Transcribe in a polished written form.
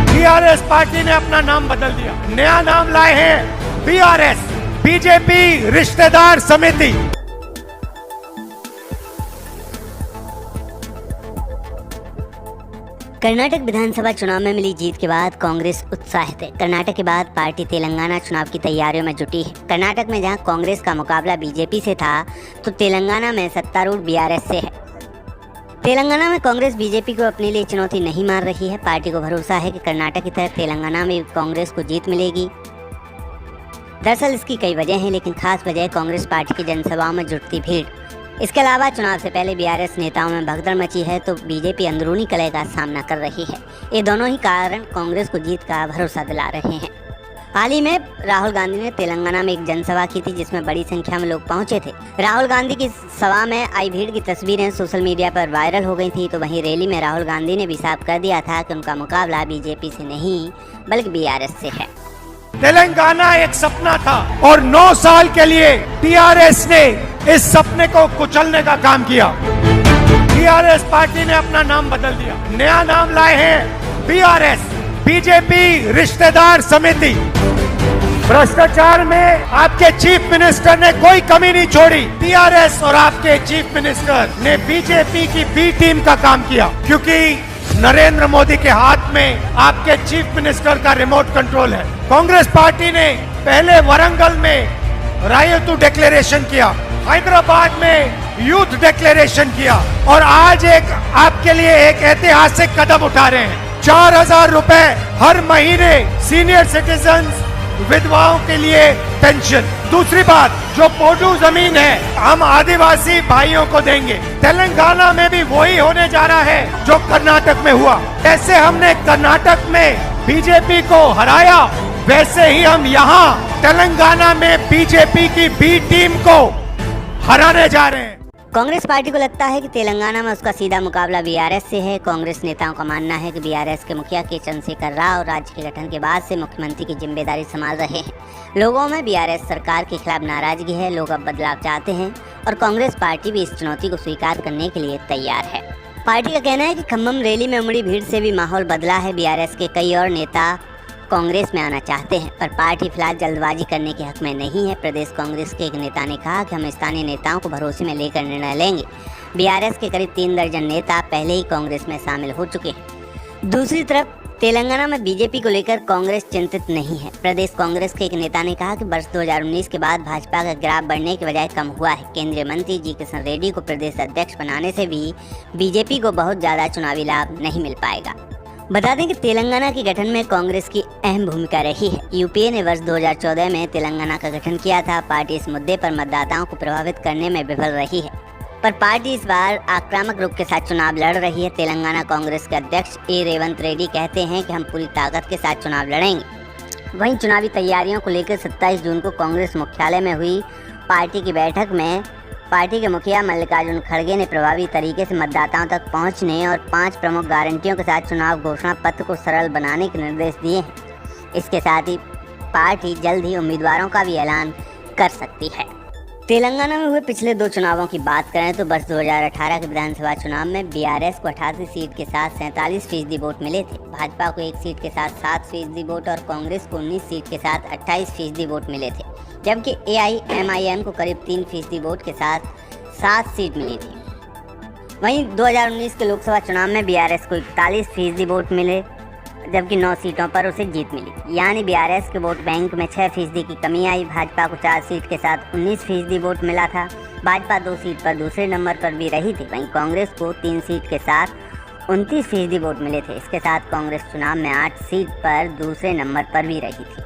BRS party ने अपना नाम बदल दिया, नया नाम लाए हैं बीआरएस, बीजेपी रिश्तेदार समिति। कर्नाटक विधानसभा चुनाव में मिली जीत के बाद कांग्रेस उत्साहित है। कर्नाटक के बाद पार्टी तेलंगाना चुनाव की तैयारियों में जुटी है। कर्नाटक में जहां कांग्रेस का मुकाबला बीजेपी से था, तो तेलंगाना में सत्तारूढ़ बीआरएस से है। तेलंगाना में कांग्रेस बीजेपी को अपने लिए चुनौती नहीं मार रही है। पार्टी को भरोसा है कि कर्नाटक की तरह तेलंगाना में कांग्रेस को जीत मिलेगी। दरअसल इसकी कई वजह हैं, लेकिन खास वजह कांग्रेस पार्टी की जनसभाओं में जुटती भीड़। इसके अलावा चुनाव से पहले बीआरएस नेताओं में भगदड़ मची है, तो बीजेपी अंदरूनी कलह का सामना कर रही है। ये दोनों ही कारण कांग्रेस को जीत का भरोसा दिला रहे हैं। हाल ही में राहुल गांधी ने तेलंगाना में एक जनसभा की थी, जिसमें बड़ी संख्या में लोग पहुंचे थे। राहुल गांधी की सभा में आई भीड़ की तस्वीरें सोशल मीडिया पर वायरल हो गई थी। तो वहीं रैली में राहुल गांधी ने भी साफ कर दिया था कि उनका मुकाबला बीजेपी से नहीं बल्कि बीआरएस से है। तेलंगाना एक सपना था और 9 साल के लिए टीआरएस ने इस सपने को कुचलने का काम किया। बीआरएस पार्टी ने अपना नाम बदल दिया, नया नाम लाए हैं बीआरएस, बीजेपी रिश्तेदार समिति। भ्रष्टाचार में आपके चीफ मिनिस्टर ने कोई कमी नहीं छोड़ी। टीआरएस और आपके चीफ मिनिस्टर ने बीजेपी की बी टीम का काम किया, क्योंकि नरेंद्र मोदी के हाथ में आपके चीफ मिनिस्टर का रिमोट कंट्रोल है। कांग्रेस पार्टी ने पहले वरंगल में रायतू डिक्लेरेशन किया, हैदराबाद में यूथ डिक्लेरेशन किया, और आज एक आपके लिए एक ऐतिहासिक कदम उठा रहे हैं। 4,000 रुपए हर महीने सीनियर सिटीजन विधवाओं के लिए पेंशन। दूसरी बात, जो पोडू जमीन है हम आदिवासी भाइयों को देंगे। तेलंगाना में भी वही होने जा रहा है जो कर्नाटक में हुआ। ऐसे हमने कर्नाटक में बीजेपी को हराया, वैसे ही हम यहाँ तेलंगाना में बीजेपी की बी टीम को हराने जा रहे हैं। कांग्रेस पार्टी को लगता है कि तेलंगाना में उसका सीधा मुकाबला बीआरएस से है। कांग्रेस नेताओं का मानना है कि बीआरएस के मुखिया के चंद्रशेखर राव राज्य के गठन के बाद से मुख्यमंत्री की जिम्मेदारी संभाल रहे हैं। लोगों में बीआरएस सरकार के खिलाफ नाराजगी है, लोग अब बदलाव चाहते हैं और कांग्रेस पार्टी भी इस चुनौती को स्वीकार करने के लिए तैयार है। पार्टी का कहना है कि खम्मम रैली में उमड़ी भीड़ से भी माहौल बदला है। बीआरएस के कई और नेता कांग्रेस में आना चाहते हैं, पर पार्टी फिलहाल जल्दबाजी करने के हक में नहीं है। प्रदेश कांग्रेस के एक नेता ने कहा कि हम स्थानीय नेताओं को भरोसे में लेकर निर्णय लेंगे। बीआरएस के करीब 3 दर्जन नेता पहले ही कांग्रेस में शामिल हो चुके हैं। दूसरी तरफ तेलंगाना में बीजेपी को लेकर कांग्रेस चिंतित नहीं है। प्रदेश कांग्रेस के एक नेता ने कहा कि वर्ष 2019 के बाद भाजपा का ग्राफ बढ़ने के बजाय कम हुआ है। केंद्रीय मंत्री जी किशन रेड्डी को प्रदेश अध्यक्ष बनाने से भी बीजेपी को बहुत ज्यादा चुनावी लाभ नहीं मिल पाएगा। बता दें कि तेलंगाना के गठन में कांग्रेस की अहम भूमिका रही है। यूपीए ने वर्ष 2014 में तेलंगाना का गठन किया था। पार्टी इस मुद्दे पर मतदाताओं को प्रभावित करने में विफल रही है, पर पार्टी इस बार आक्रामक रुख के साथ चुनाव लड़ रही है। तेलंगाना कांग्रेस के अध्यक्ष ए रेवंत रेड्डी कहते हैं कि हम पूरी ताकत के साथ चुनाव लड़ेंगे। वहीं चुनावी तैयारियों को लेकर 27 जून को कांग्रेस मुख्यालय में हुई पार्टी की बैठक में पार्टी के मुखिया मल्लिकार्जुन खड़गे ने प्रभावी तरीके से मतदाताओं तक पहुंचने और 5 प्रमुख गारंटियों के साथ चुनाव घोषणा पत्र को सरल बनाने के निर्देश दिए हैं। इसके साथ ही पार्टी जल्द ही उम्मीदवारों का भी ऐलान कर सकती है। तेलंगाना में हुए पिछले 2 चुनावों की बात करें तो वर्ष 2018 के विधानसभा चुनाव में बीआरएस को 88 सीट के साथ 47% वोट मिले थे। भाजपा को 1 सीट के साथ 7% वोट और कांग्रेस को 19 सीट के साथ 28% वोट मिले थे, जबकि एआईएमआईएम को करीब 3% वोट के साथ 7 सीट मिली थी। वहीं 2019 के लोकसभा चुनाव में बीआरएस को 41% वोट मिले, जबकि 9 सीटों पर उसे जीत मिली। यानी बीआरएस के वोट बैंक में 6% की कमी आई। भाजपा को 4 सीट के साथ 19% वोट मिला था। भाजपा 2 सीट पर दूसरे नंबर पर भी रही थी। वहीं कांग्रेस को 3 सीट के साथ 29% वोट मिले थे। इसके साथ कांग्रेस चुनाव में 8 सीट पर दूसरे नंबर पर भी रही थी।